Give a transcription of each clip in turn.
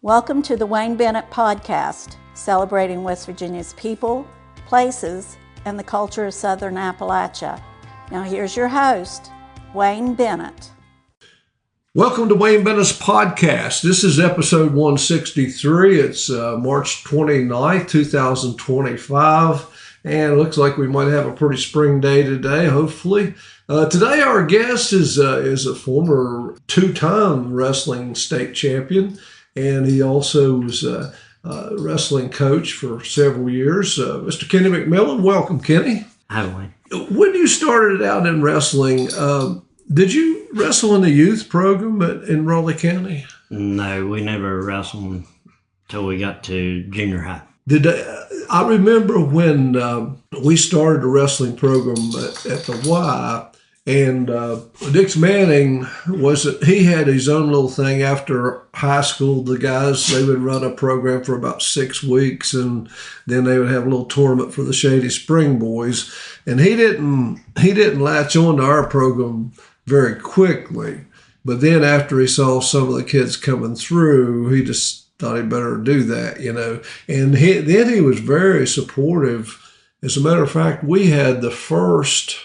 Welcome to the Wayne Bennett podcast, celebrating West Virginia's people, places, and the culture of Southern Appalachia. Now here's your host, Wayne Bennett. Welcome to Wayne Bennett's podcast. This is episode 163. It's March 29th, 2025, and it looks like we might have a pretty spring day today, hopefully. Today our guest is a former two-time wrestling state champion, and he also was a wrestling coach for several years. Mr. Kenny McMillion, welcome, Kenny. Hi, Wayne. When you started out in wrestling, did you wrestle in the youth program in Raleigh County? No, we never wrestled until we got to junior high. I remember when we started a wrestling program at the Y, and Dick Manning he had his own little thing after high school. The guys, they would run a program for about 6 weeks, and then they would have a little tournament for the Shady Spring boys. And he didn't latch on to our program very quickly. But then after he saw some of the kids coming through, he just thought he better do that, you know. And then he was very supportive. As a matter of fact, we had the first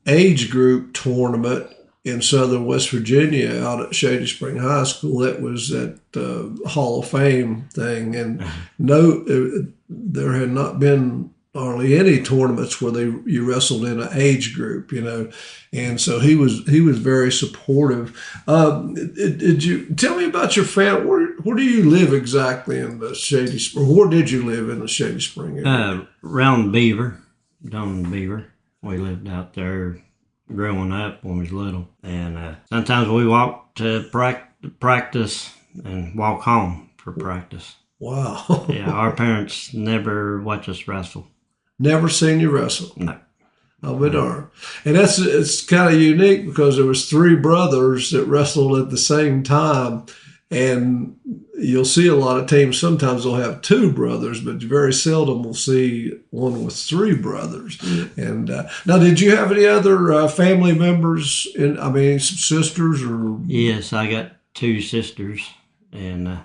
age group tournament in southern West Virginia out at Shady Spring High School. That was that Hall of Fame thing. And there had not been hardly any tournaments where you wrestled in an age group, you know. And so he was very supportive. Did you tell me about your family? Where do you live exactly in the Shady Spring? Where did you live in the Shady Spring area? Around Beaver, down in Beaver. We lived out there growing up when we was little. And sometimes we walked to practice and walk home for practice. Wow. Yeah, our parents never watched us wrestle. Never seen you wrestle? No. I'll be darned. And it's kind of unique because there was 3 brothers that wrestled at the same time. And you'll see a lot of teams, sometimes they'll have 2 brothers, but very seldom will see one with 3 brothers. Mm-hmm. And now, did you have any other family members, some sisters? Or? Yes, I got 2 sisters, and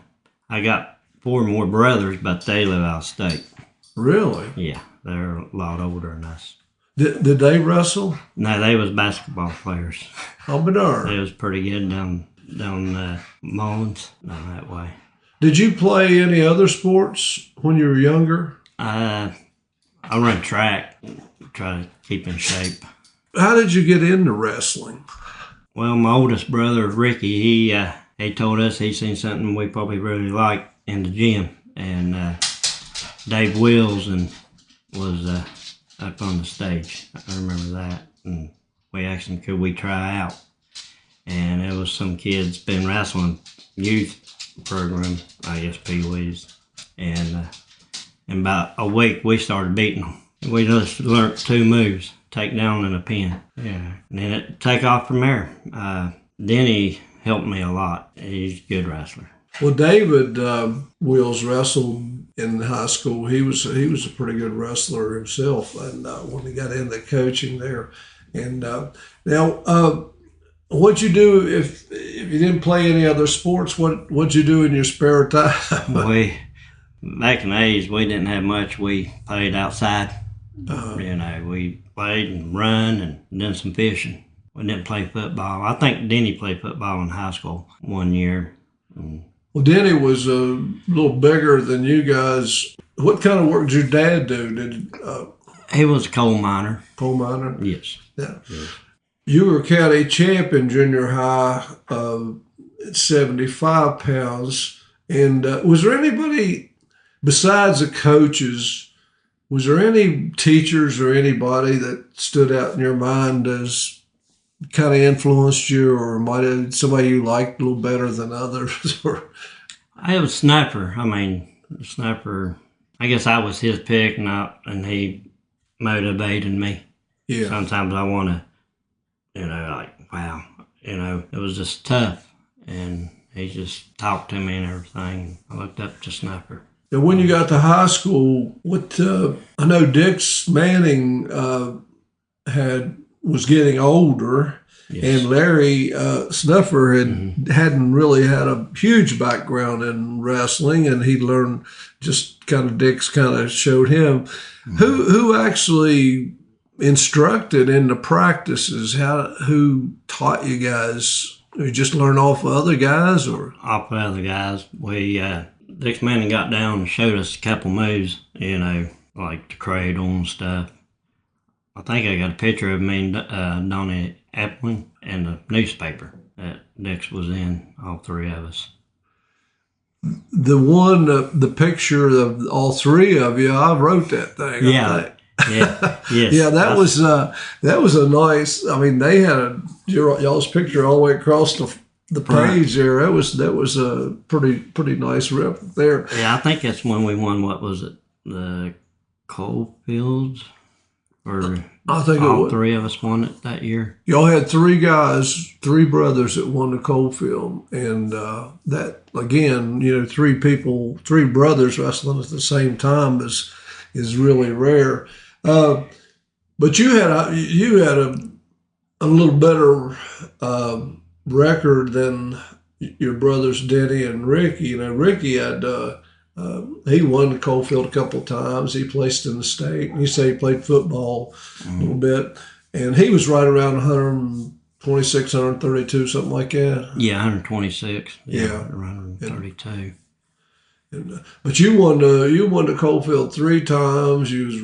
I got 4 more brothers, but they live out of state. Really? Yeah, they're a lot older than us. Did they wrestle? No, they was basketball players. Oh, but darn. They was pretty good down Mullins, down that way. Did you play any other sports when you were younger? I run track, try to keep in shape. How did you get into wrestling? Well, my oldest brother, Ricky, he told us he seen something we probably really liked in the gym. And Dave Wills was up on the stage. I remember that. And we asked him, could we try out? And it was some kids been wrestling youth program, I guess Pee-wees. And in about a week, we started beating them. We just learned 2 moves, take down and a pin. Yeah. And then it take off from there. Denny helped me a lot. He's a good wrestler. Well, David Wills wrestled in high school. He was a pretty good wrestler himself, and when he got into coaching there. And now, what'd you do if you didn't play any other sports? What'd you do in your spare time? Back in the 80s, we didn't have much. We played outside. We played and run and done some fishing. We didn't play football. I think Denny played football in high school one year. Well, Denny was a little bigger than you guys. What kind of work did your dad do? He was a coal miner. Coal miner? Yes. Yeah. Yes. You were county champ in junior high at 75 pounds. And was there anybody, besides the coaches, was there any teachers or anybody that stood out in your mind as kind of influenced you, or might have somebody you liked a little better than others? I was a sniper. Sniper, I guess I was his pick, and he motivated me. Yeah. Sometimes I want to, wow, it was just tough. And he just talked to me and everything. I looked up to Sniper. And when you got to high school, I know Dick Manning was getting older, Yes. And Larry Snuffer hadn't really had a huge background in wrestling, and he learned just kind of Dick's kind of showed him. Who actually instructed in the practices? Who taught you guys? You just learn off of other guys, or Off of other guys? We Dick's Manning got down and showed us a couple moves, like the cradle and stuff. I think I got a picture of me and Donnie Epling and the newspaper that Dick's was in, all three of us. The picture of all three of you, I wrote that thing. Yeah. Yeah. Yes. Yeah, that was a nice. I mean, they had y'all's picture all the way across the page there. That was a pretty nice rep there. Yeah, I think that's when we won. What was it? The Coalfields, or I think all three of us won it that year. Y'all had three brothers that won the Coalfield, and that again, three brothers wrestling at the same time is really rare. But you had a little better record than your brothers Denny and Ricky. Ricky had he won the Coalfield a couple of times. He placed in the state. And you say he played football a little bit, and he was right around 126, 132, something like that. Yeah, 126. Yeah, around 132. But you won the Coalfield 3 times. You was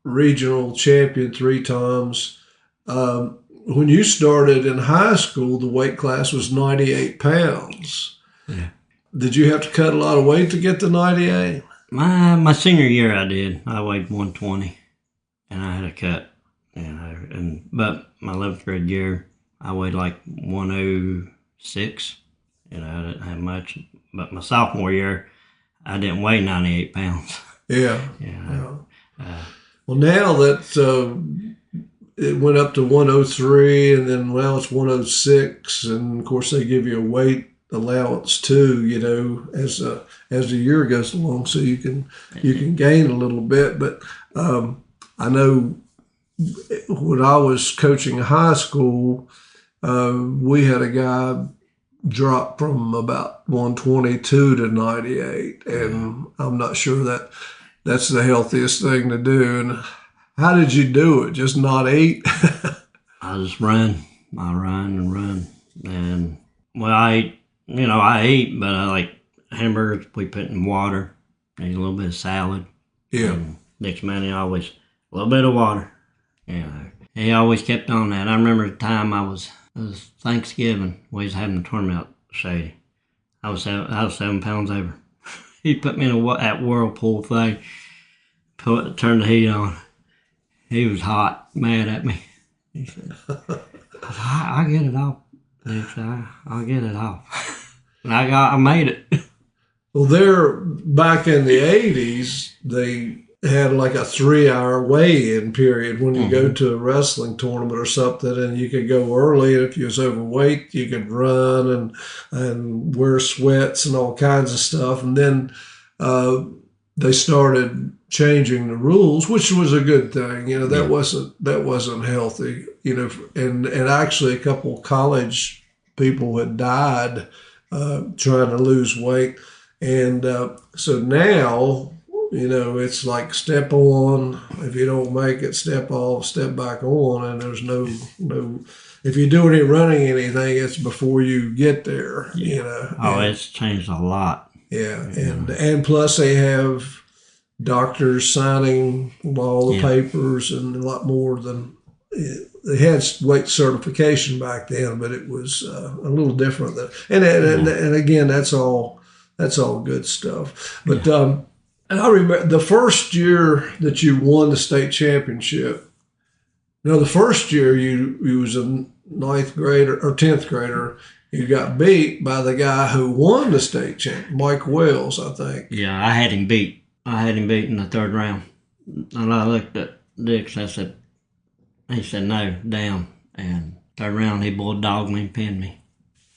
regional champion 3 times. When you started in high school, the weight class was 98 pounds. Yeah. Did you have to cut a lot of weight to get to 98? My senior year, I did. I weighed 120, and I had a cut. But my 11th grade year, I weighed like 106. I didn't have much. But my sophomore year, I didn't weigh 98 pounds. Yeah. Yeah. Well, now that it went up to 103, and then it's 106, and of course they give you a weight allowance too, as the year goes along, so you can gain a little bit. But I know when I was coaching high school, we had a guy drop from about 122 to 98, and I'm not sure that's the healthiest thing to do. And how did you do it? Just not eat? I just run. I run and run. And, I eat, but I like hamburgers we put in water, and a little bit of salad. Yeah. And Dick's Manning always, a little bit of water. He always kept on that. I remember the time it was Thanksgiving, we was having a tournament at Shady. I was 7 pounds over. He put me in that whirlpool thing, turned the heat on. He was hot, mad at me. He said, I'll get it off. I'll get it off. And I made it. Well, there, back in the 80s, they had like a 3-hour weigh-in period when you go to a wrestling tournament or something, and you could go early, and if you was overweight, you could run and wear sweats and all kinds of stuff. And then they started changing the rules, which was a good thing. That wasn't healthy. And actually a couple of college people had died trying to lose weight, and so now it's like step on. If you don't make it, step off, step back on, and there's no. If you do any running anything, it's before you get there. It's changed a lot. Yeah, and plus they have doctors signing all the papers and a lot more than they had weight certification back then, but it was a little different. And again, that's all good stuff. But and I remember the first year that you won the state championship. The first year you was a 9th grader or 10th grader. You got beat by the guy who won the state champ, Mike Wells, I think. Yeah, I had him beat. In the 3rd round. And I looked at Dix. He said, no, down. And 3rd round, he bulldogged me and pinned me.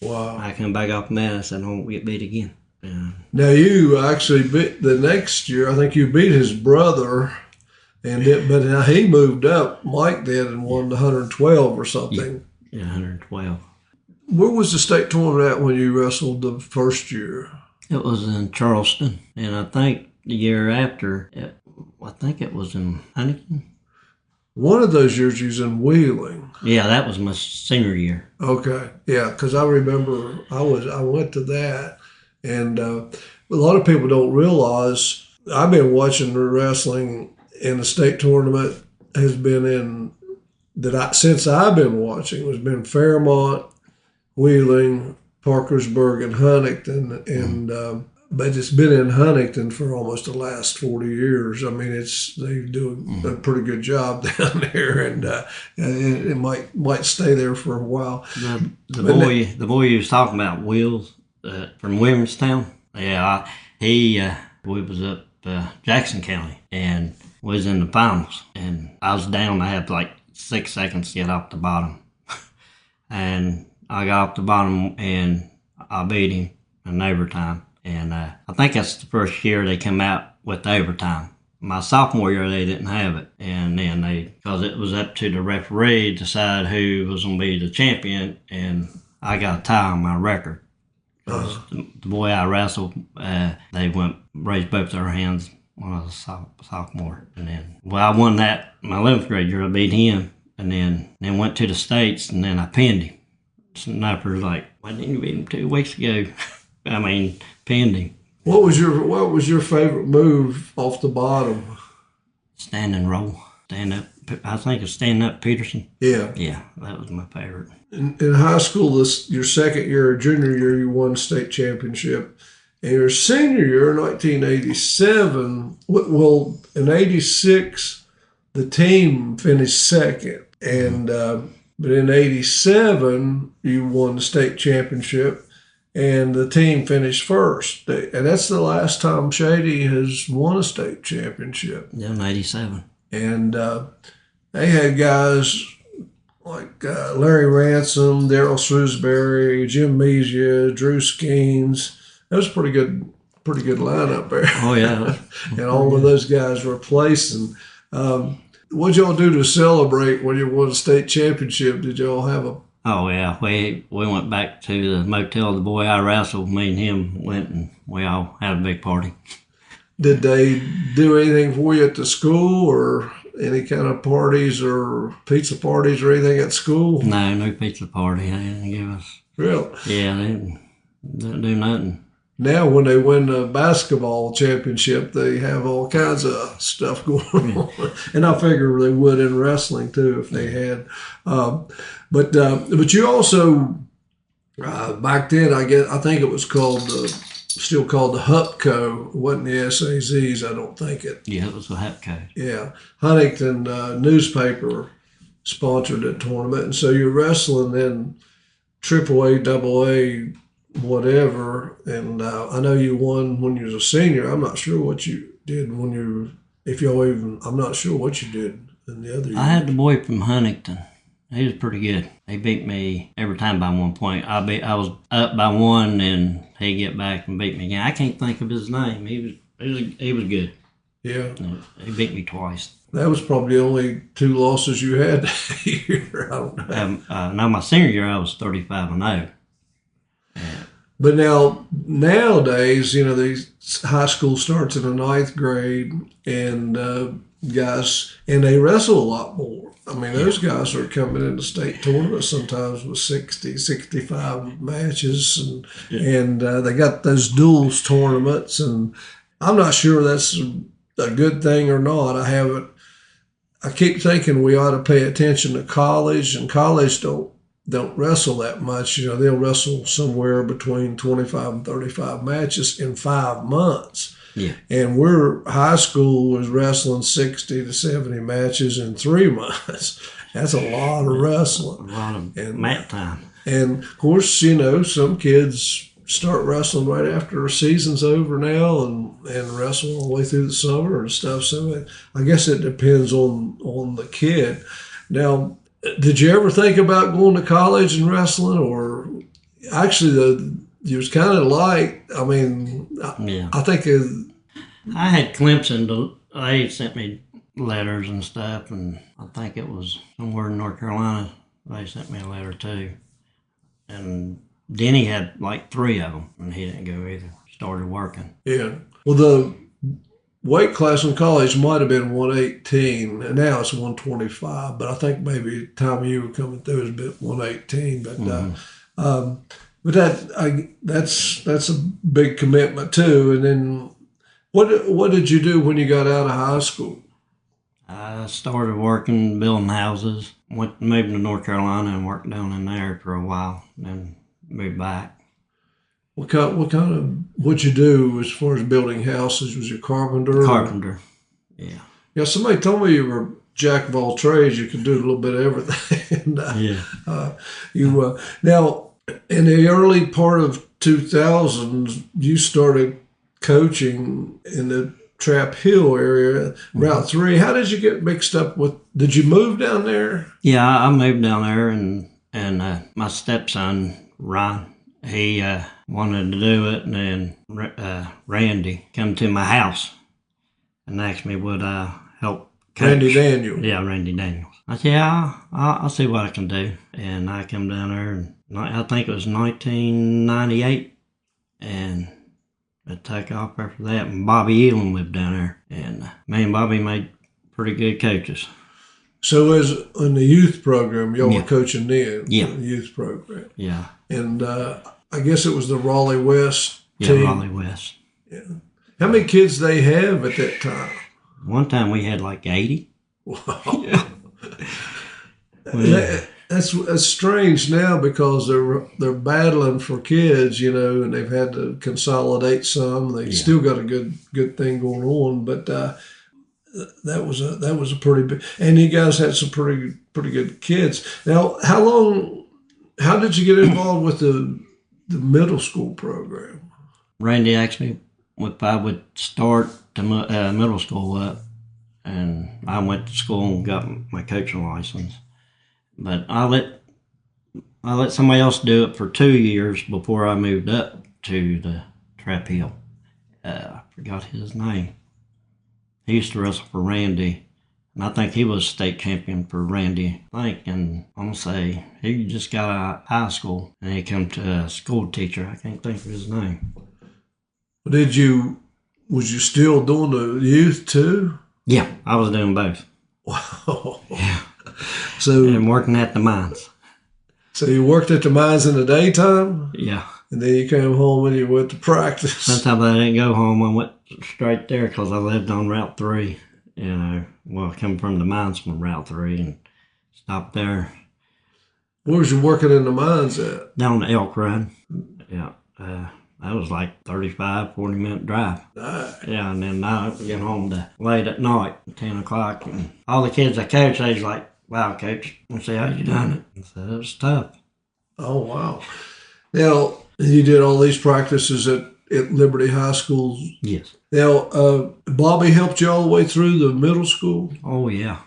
Wow. I come back off the mat. I said, I won't get beat again. Yeah. Now, you actually beat the next year. I think you beat his brother, but now he moved up. Mike did and won the 112 or something. Yeah, 112. Where was the state tournament at when you wrestled the first year? It was in Charleston, and I think the year after, I think it was in Huntington. One of those years you was in Wheeling. Yeah, that was my senior year. Okay, yeah, because I remember I went to that, and a lot of people don't realize I've been watching the wrestling in the state tournament has been in since I've been watching has been Fairmont, Wheeling, Parkersburg, and Huntington, and but it's been in Huntington for almost the last 40 years. I mean, they do a pretty good job down there, and it might stay there for a while. The boy you was talking about, Wills, from Williamstown. Yeah, we was up Jackson County, and was in the finals, and I was down. I had like 6 seconds to get off the bottom, and I got off the bottom, and I beat him in overtime. And I think that's the first year they come out with overtime. My sophomore year, they didn't have it. And then because it was up to the referee to decide who was going to be the champion, and I got a tie on my record. The boy I wrestled, they raised both their hands when I was a sophomore. And then, I won that my 11th grade year. I beat him, and then went to the States, and then I pinned him. Sniper was like, why didn't you beat him 2 weeks ago? I mean, pinned him. What was your favorite move off the bottom? Stand and roll. Stand up. I think it's stand up Peterson. Yeah. Yeah, that was my favorite. In high school, your second year, junior year, you won state championship. And your senior year, 1987, well, in 86, the team finished second. And but in 87, you won the state championship. And the team finished first. And that's the last time Shady has won a state championship. Yeah, in 87. And they had guys like Larry Ransom, Darryl Shrewsbury, Jim Mesia, Drew Skeens. That was a pretty good lineup there. Oh, yeah. And all of those guys were placing. What'd y'all do to celebrate when you won a state championship? Did y'all have a... Oh, yeah. We went back to the motel the boy I wrestled. Me and him went, and we all had a big party. Did they do anything for you at the school, or any kind of parties or pizza parties or anything at school? No pizza party. They didn't give us. Really? Yeah, they didn't do nothing. Now, when they win the basketball championship, they have all kinds of stuff going on, and I figure they would in wrestling too if they had. But you also back then, I think it was still called the HUPCO. It wasn't the SAZs, I don't think it. Yeah, it was the HUPCO. Yeah, Huntington newspaper sponsored the tournament, and so you're wrestling in AAA, AA, whatever. And I know you won when you was a senior. I'm not sure what you did I'm not sure what you did in the other year. I had the boy from Huntington. He was pretty good. He beat me every time by 1 point. I was up by 1, and he'd get back and beat me again. I can't think of his name. He was good. Yeah. He beat me twice. That was probably the only 2 losses you had that year. I don't know. Now, my senior year, I was 35-0. But nowadays, these high school starts in the 9th grade, and guys, and they wrestle a lot more. I mean, those guys are coming into state tournaments sometimes with 60, 65 matches, and they got those duals tournaments, and I'm not sure that's a good thing or not. I keep thinking we ought to pay attention to college, and college don't wrestle that much. They'll wrestle somewhere between 25 and 35 matches in 5 months. Yeah. And high school was wrestling 60 to 70 matches in 3 months. That's a lot of wrestling. A lot of mat time. And of course, some kids start wrestling right after the season's over now and wrestle all the way through the summer and stuff. So I guess it depends on the kid. Now, did you ever think about going to college and wrestling, or actually you was kind of like, I mean, yeah. I think I had Clemson. They sent me letters and stuff, and I think it was somewhere in North Carolina. They sent me a letter too. And Denny had like 3 of them, and he didn't go either. Started working. Yeah. Well, the weight class in college might have been 118, and now it's 125. But I think maybe the time you were coming through it was a bit 118. But that's a big commitment too. And then, what did you do when you got out of high school? I started working, building houses. Moved to North Carolina and worked down in there for a while, then moved back. What'd you do as far as building houses? Was you a carpenter? Carpenter, yeah. Yeah, somebody told me you were a jack of all trades. You could do a little bit of everything. Now, in the early part of 2000s, you started coaching in the Trap Hill area, Route 3. How did you get mixed up with, did you move down there? Yeah, I moved down there, and my stepson, Ron, he wanted to do it, and then Randy come to my house and asked me would I help coach. Randy Daniels. Yeah, Randy Daniels. I said, yeah, I'll see what I can do. And I come down there, and I think it was 1998, and I took off after that. And Bobby Elam lived down there, and me and Bobby made pretty good coaches. So as in the youth program, y'all were coaching then? Yeah. The youth program. Yeah. And I guess it was the Raleigh West team. Yeah, Raleigh West. Yeah. How many kids they have at that time? One time we had like 80. Wow. Yeah. That's strange now because they're battling for kids, and they've had to consolidate some. They still got a good thing going on, but that was a pretty big. And you guys had some pretty good kids. Now, how did you get involved with the middle school program? Randy asked me if I would start the middle school up, and I went to school and got my coaching license. But I let somebody else do it for 2 years before I moved up to the Trap Hill. I forgot his name. He used to wrestle for Randy, and I think he was state champion for Randy. And I'm going to say he just got out of high school, and he come to a school teacher. I can't think of his name. Was you still doing the youth too? Yeah, I was doing both. Wow. Yeah. And working at the mines. So you worked at the mines in the daytime? Yeah. And then you came home and you went to practice? Sometimes I didn't go home. I went straight there because I lived on Route 3. Coming from the mines from Route 3 and stopped there. Where was you working in the mines at? Down the Elk Run. Yeah. That was like 35, 40-minute drive. Nice. Yeah, and then I get home late at night, 10 o'clock. And all the kids I coached, they was like, wow, Coach, I said, how you done it? I said, it was tough. Oh, wow. Now, you did all these practices at Liberty High School. Yes. Now, Bobby helped you all the way through the middle school? Oh, yeah.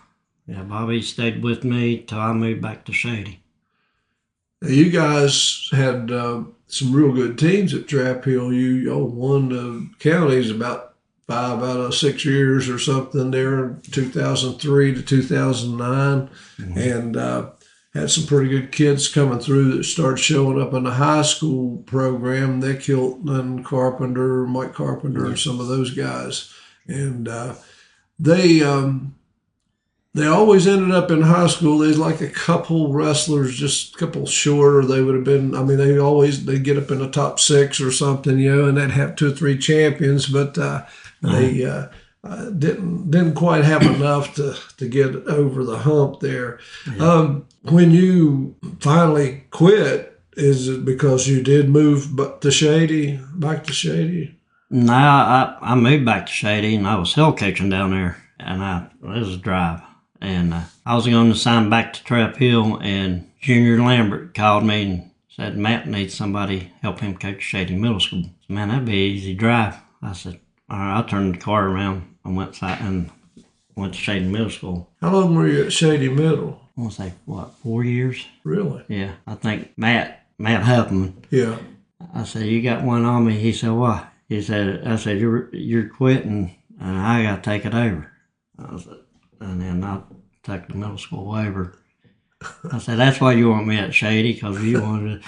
Yeah, Bobby stayed with me till I moved back to Shady. Now, you guys had some real good teams at Trap Hill. Y'all won the counties about 5 out of 6 years or something there in 2003 to 2009. Mm-hmm. And had some pretty good kids coming through that started showing up in the high school program. Nick Hilton and Carpenter, Mike Carpenter, and some of those guys. And they always ended up in high school. There's like a couple wrestlers, just a couple shorter. They would have been, they'd get up in the top 6 or something, and they'd have 2 or 3 champions, but they didn't quite have enough to get over the hump there. Yeah. When you finally quit, is it because you did move back to Shady? No, I moved back to Shady, and I was hell coaching down there, and it was a drive. And I was going to sign back to Trap Hill, and Junior Lambert called me and said, Matt needs somebody help him coach Shady Middle School. So, man, that'd be an easy drive. I said, all right, I turned the car around and went to Shady Middle School. How long were you at Shady Middle? I want to say, 4 years? Really? Yeah. I think Matt Huffman. Yeah. I said, you got one on me? He said, what? I said, you're quitting, and I got to take it over. And then I took the middle school over. I said, that's why you want me at Shady, because you was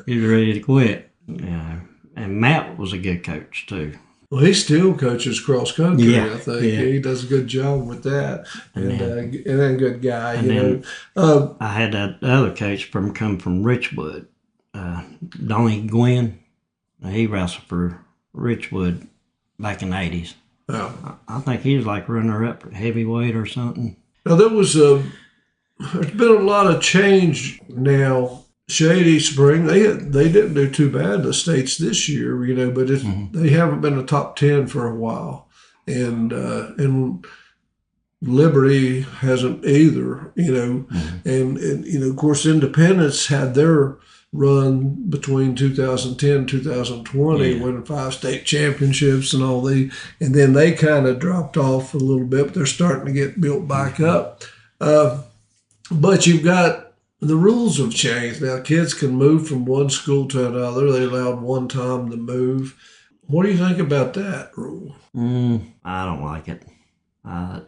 ready to quit. And Matt was a good coach, too. Well, he still coaches cross country, Yeah, I think. yeah. He does a good job with that. And then a good guy, and then I had that other coach come from Richwood, Donnie Gwynn. He wrestled for Richwood back in the 80s. Yeah. I think he was like runner-up heavyweight or something. Now, there's been a lot of change now. Shady Spring, they didn't do too bad in the States this year, but they haven't been a top 10 for a while. And Liberty hasn't either, and of course, Independence had their run between 2010 and 2020, winning 5 state championships and all and then they kind of dropped off a little bit, but they're starting to get built back up. But you've got the rules have changed. Now kids can move from one school to another. They're allowed one time to move. What do you think about that rule? I don't like it. I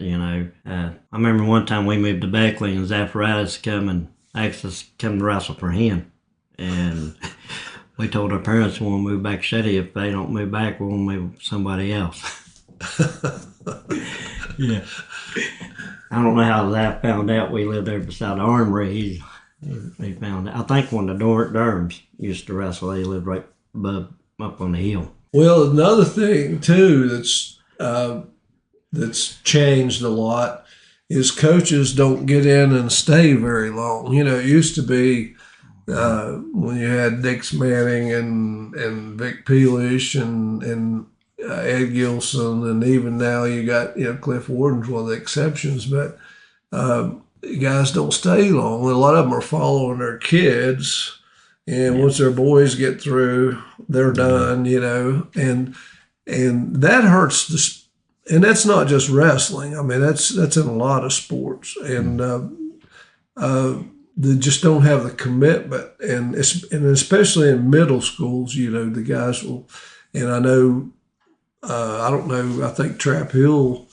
remember one time we moved to Beckley and Zaffaritis asked us to come to wrestle for him. And we told our parents we want to move back to Shady. If they don't move back, we'll move with somebody else. Yeah. I don't know how Zaff found out we lived there beside the armory. He found out. I think when the Durhams used to wrestle, they lived right up on the hill. Well, another thing, too, that's changed a lot is coaches don't get in and stay very long. It used to be when you had Dix Manning and Vic Peelish and Ed Gilson, and even now you got Cliff Warden's one of the exceptions, but guys don't stay long. A lot of them are following their kids, and once their boys get through, they're done. And that hurts and that's not just wrestling. I mean, that's in a lot of sports, and they just don't have the commitment, and especially in middle schools, the guys will. And I know, I don't know. I think Trap Hill.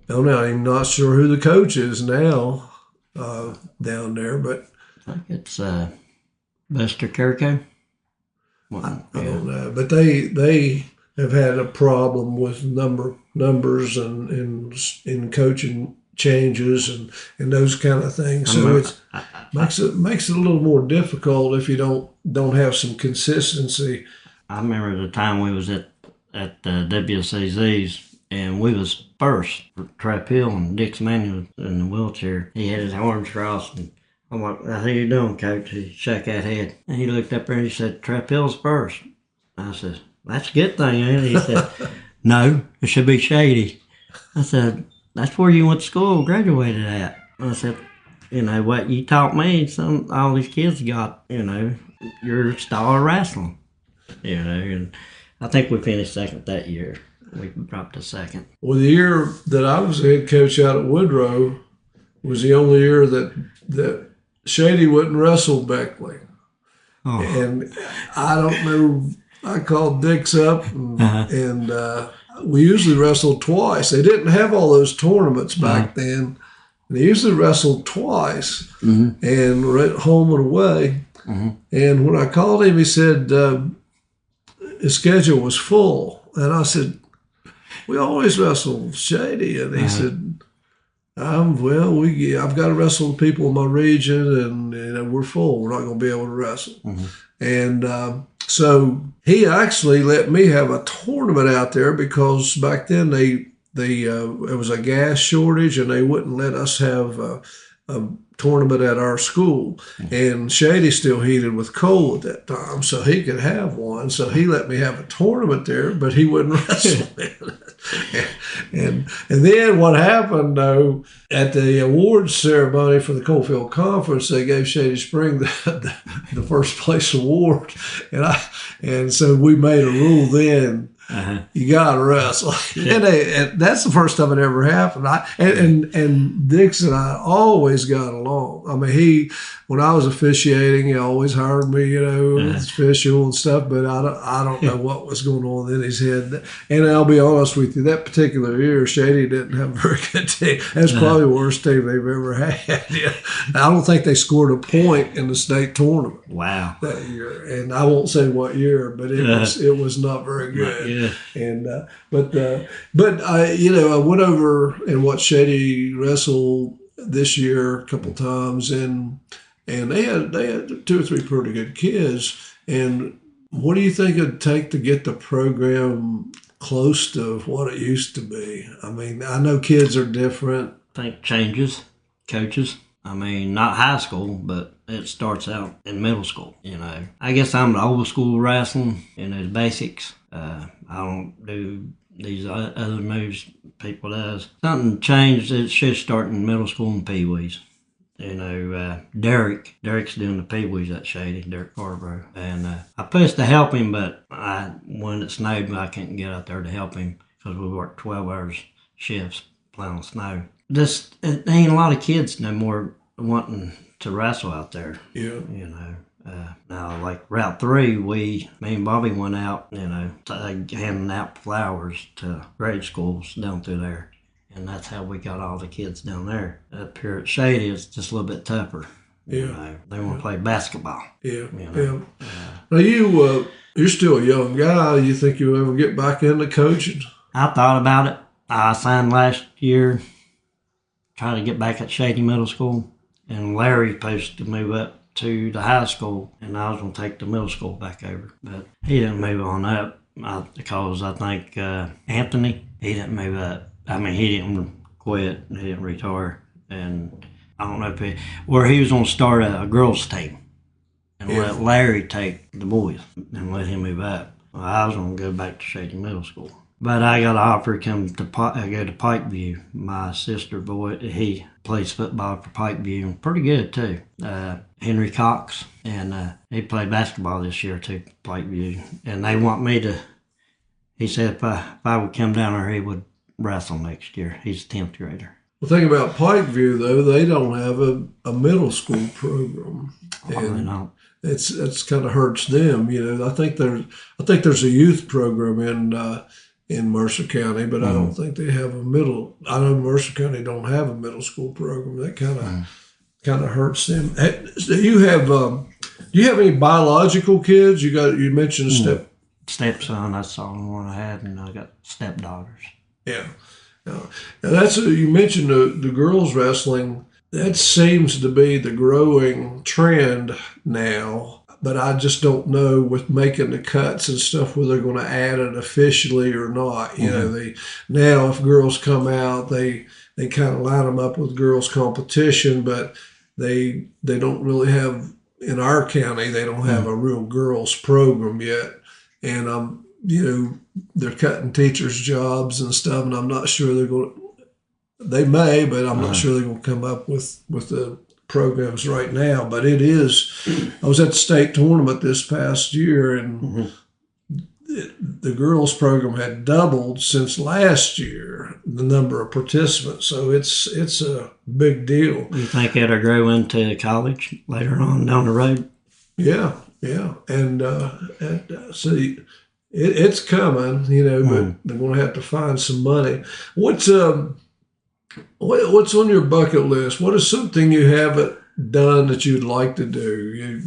I'm not sure who the coach is now down there, but I think it's Buster Kirko. I don't know, but they have had a problem with numbers and in coaching changes and those kind of things. So it makes it a little more difficult if you don't have some consistency. I remember the time we was at the WCZ's. And we was first for Trap Hill, and Dix Manning was in the wheelchair. He had his arms crossed, and I'm like, how you doing, Coach? He shook that head. And he looked up there and he said, Trap Hill's first. I said, that's a good thing, ain't it? He said, no, it should be Shady. I said, that's where you went to school, graduated at. I said, what you taught me, all these kids got, your style of wrestling. And I think we finished second that year. We dropped to second. Well, the year that I was head coach out at Woodrow was the only year that Shady wouldn't wrestle Beckley. Oh. And I don't know, I called Dix up and we usually wrestled twice. They didn't have all those tournaments back then. They usually wrestled twice and were at home and away. And when I called him, he said his schedule was full. And I said, we always wrestle Shady. And he said, I've got to wrestle the people in my region, and we're full. We're not going to be able to wrestle. And so he actually let me have a tournament out there because back then it was a gas shortage, and they wouldn't let us have a tournament at our school. And Shady still heated with coal at that time, so he could have one. So he let me have a tournament there, but he wouldn't wrestle in it. And then what happened, though, at the awards ceremony for the Coalfield Conference, they gave Shady Spring the first place award. And so we made a rule then You got to wrestle. And that's the first time it ever happened. And Dix and I always got along. I mean, when I was officiating, he always hired me, official and stuff, but I don't know what was going on in his head. And I'll be honest with you, that particular year, Shady didn't have a very good team. That's probably the worst team they've ever had. I don't think they scored a point in the state tournament. Wow. That year. And I won't say what year, but it was not very good. And but I went over and watched Shady wrestle this year a couple times, and they had 2 or 3 pretty good kids. And what do you think it'd take to get the program close to what it used to be? I mean, I know kids are different. I think changes, coaches. I mean, not high school, but it starts out in middle school, I guess I'm the old school wrestling, the basics. I don't do these other moves people does. Something changed. It should start in middle school and pee-wees. Derek's doing the pee-wees at Shady, Derek Carborough. And I pushed to help him, but when it snowed, I couldn't get out there to help him because we worked 12 hours shifts plowing snow. It ain't a lot of kids no more wanting to wrestle out there. Yeah. Now, like Route 3, me and Bobby went out, handing out flowers to grade schools down through there. And that's how we got all the kids down there. Up here at Shady, it's just a little bit tougher. Yeah. They want to play basketball. Yeah. Now, you're still a young guy. You think you'll ever get back into coaching? I thought about it. I signed last year, trying to get back at Shady Middle School. And Larry supposed to move up to the high school, and I was going to take the middle school back over. But he didn't move on up because I think Anthony, he didn't move up. I mean, he didn't quit. He didn't retire. And I don't know if he was going to start a girls' team and let Larry take the boys and let him move up. Well, I was going to go back to Shady Middle School. But I got an offer to go to Pikeview. My sister boy, he plays football for Pikeview, and pretty good too. Henry Cox, and he played basketball this year too, Pikeview. And they want me to. He said if I would come down there, he would wrestle next year. He's a 10th grader. The thing about Pikeview, though, they don't have a middle school program. And no. It's kind of hurts them. I think there's a youth program in Mercer County, but I don't think they have a middle. I know Mercer County don't have a middle school program. That kind of hurts them. Do you have any biological kids? You mentioned stepson. That's the only one I had, and I got stepdaughters. Yeah. Now you mentioned the girls wrestling. That seems to be the growing trend now. But I just don't know with making the cuts and stuff whether they're going to add it officially or not. Now if girls come out, they kind of line them up with girls competition, but they don't really have, in our county, they don't have a real girls program yet. And they're cutting teachers' jobs and stuff, and I'm not sure they're going to. They may, but I'm not sure they're going to come up with the programs right now. But it is. I was at the state tournament this past year, and the girls program had doubled since last year, the number of participants. So it's a big deal. You think it'll grow into college later on down the road? Yeah, and see. It's coming, but they're going to have to find some money. What's on your bucket list? What is something you haven't done that you'd like to do?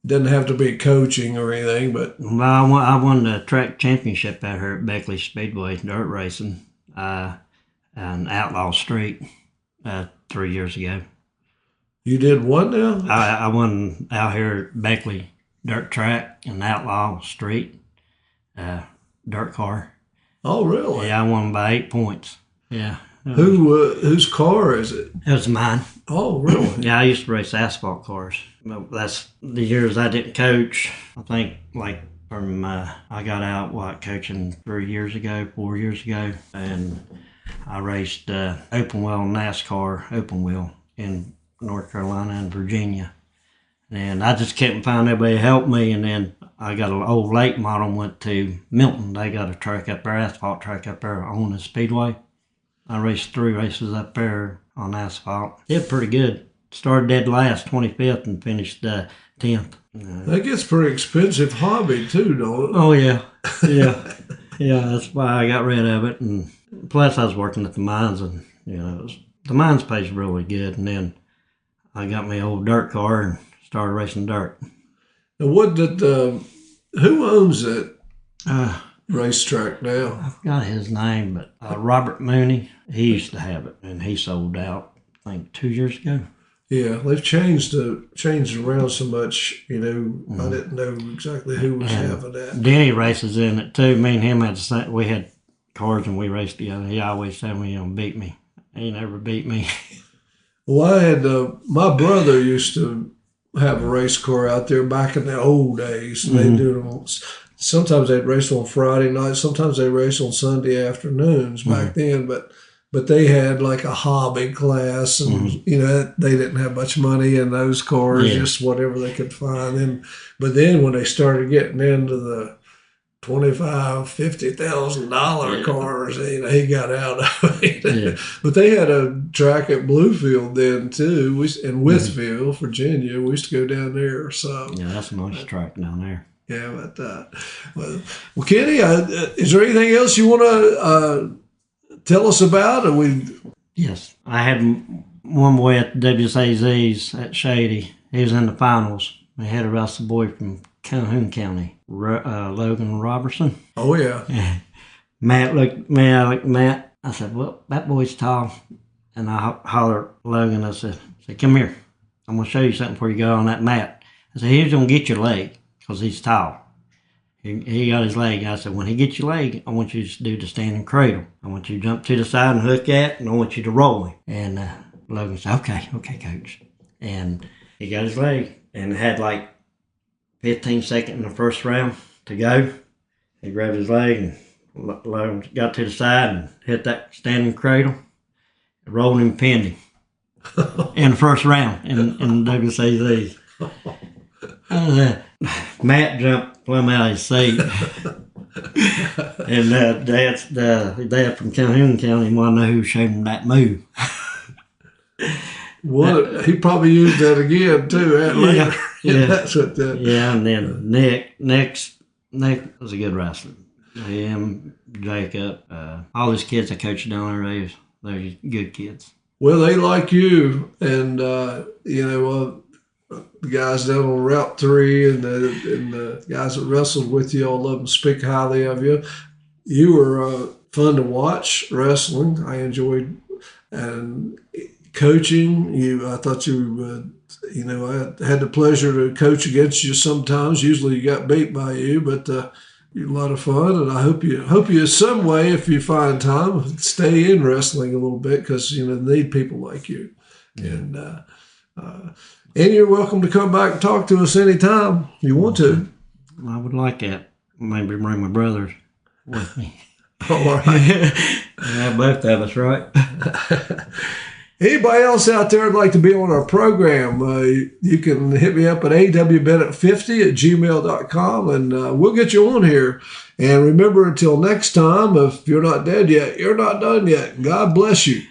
Doesn't have to be coaching or anything, but I won the track championship out here at Beckley Speedway dirt racing, on Outlaw Street 3 years ago. You did what now? I won out here at Beckley dirt track and Outlaw Street. Dirt car. Oh, really? Yeah, I won by 8 points. Yeah. Whose car is it? It was mine. Oh, really? Yeah, I used to race asphalt cars. That's the years I didn't coach. I think from I got out coaching 4 years ago, and I raced open wheel NASCAR open wheel in North Carolina and Virginia. And I just couldn't find anybody to help me, and then I got an old late model, went to Milton. They got a track up there, asphalt track up there on the speedway. I raced 3 races up there on asphalt. Did pretty good. Started dead last, 25th, and finished 10th. That gets pretty expensive hobby too, don't it? Oh, yeah. Yeah. Yeah, that's why I got rid of it. And plus, I was working at the mines, and, the mines pays really good. And then I got my old dirt car and started racing dirt. And who owns that racetrack now? I forgot his name, but Robert Mooney, he used to have it, and he sold out, I think, 2 years ago. Yeah, they've changed around so much, I didn't know exactly who was having that. Denny races in it too. Me and him we had cars and we raced together. He always said, beat me. He never beat me. Well, I had, my brother used to have a race car out there back in the old days. Mm-hmm. They do it sometimes they'd race on Friday night, sometimes they race on Sunday afternoons back then, but they had like a hobby class, and they didn't have much money in those cars, just whatever they could find. But then when they started getting into the $25,000-$50,000 cars, he got out of it. Yeah. But they had a track at Bluefield then too, in Withfield, Virginia. We used to go down there. So yeah, that's a nice track down there. Yeah, but well, Kenny, is there anything else you want to tell us about? Yes, I had one boy at WSAZ's at Shady. He was in the finals. They had a wrestle boy from Calhoun County, Logan Robertson. Oh, yeah. Matt looked at me, I looked at Matt. I said, well, that boy's tall. And I hollered at Logan, I said, come here. I'm going to show you something before you go on that mat. I said, he's going to get your leg because he's tall. He got his leg. I said, when he gets your leg, I want you to do the standing cradle. I want you to jump to the side and hook that, and I want you to roll him. And Logan said, okay, coach. And he got his leg, and had like 15 seconds in the first round to go. He grabbed his leg and Logan got to the side and hit that standing cradle, rolled him and pinned him in the first round in WCZ. Matt jumped plumb out of his seat. And Dad from Calhoun County wanted to know who showed him that move. Well, he probably used that again too later. Yeah. That's what that. Yeah, and then Nick was a good wrestler. Him, Jacob, all these kids I coached down there, they're good kids. Well, they like you, and the guys down on Route 3 and the guys that wrestled with you, all of them speak highly of you. You were fun to watch wrestling. I enjoyed and coaching. I thought you I had the pleasure to coach against you sometimes. Usually you got beat by you, but you're a lot of fun, and I hope you some way, if you find time, stay in wrestling a little bit, because they need people like you. Yeah. And you're welcome to come back and talk to us anytime you want to. I would like that. Maybe bring my brothers with me. All right. Yeah, both of us, right? Anybody else out there would like to be on our program, you can hit me up at awbennett50@gmail.com, and we'll get you on here. And remember, until next time, if you're not dead yet, you're not done yet. God bless you.